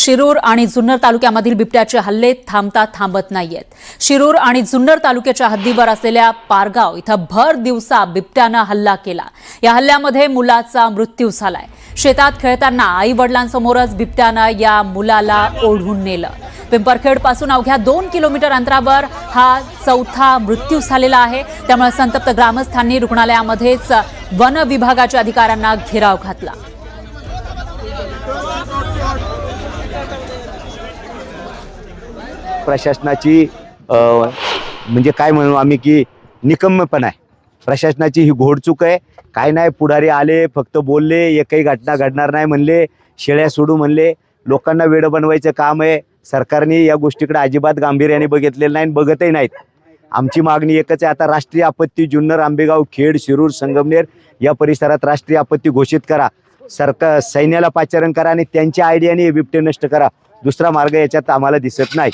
शिरूर आणि जुन्नर तालुक्यामधील बिबट्याचे हल्ले थांबत नाहीयेत। शिरूर आणि जुन्नर तालुक्याच्या हद्दीवर असलेल्या पारगाव इथं भर दिवसा बिबट्यानं हल्ला केला। या हल्ल्यामध्ये मुलाचा मृत्यू झालाय। शेतात खेळताना आई वडिलांसमोरच बिबट्यानं या मुलाला ओढून नेलं। पिंपरखेड पासून अवघ्या 2 किलोमीटर अंतरावर हा चौथा मृत्यू झालेला आहे। त्यामुळे संतप्त ग्रामस्थांनी रुग्णालयामध्येच वन विभागाच्या अधिकाऱ्यांना घेराव घातला। प्रशासनाची म्हणजे काय म्हणू आम्ही की निकम्मपणा आहे। प्रशासनाची ही घोडचूक आहे। काय नाही, पुढारी आले फक्त बोलले, एकही घटना घडणार नाही म्हणले, शेळ्या सोडू म्हणले, लोकांना वेड बनवायचं काम आहे। सरकारने या गोष्टीकडे अजिबात गांभीर्याने बघितलेलं नाही, बघतही नाहीत। आमची मागणी एकच आहे, आता राष्ट्रीय आपत्ती जुन्नर, आंबेगाव, खेड, शिरूर, संगमनेर या परिसरात राष्ट्रीय आपत्ती घोषित करा। सरकार सैन्याला पाचारण करा आणि त्यांच्या आयडियाने हे बिबटे नष्ट करा। दुसरा मार्ग याच्यात आम्हाला दिसत नाही।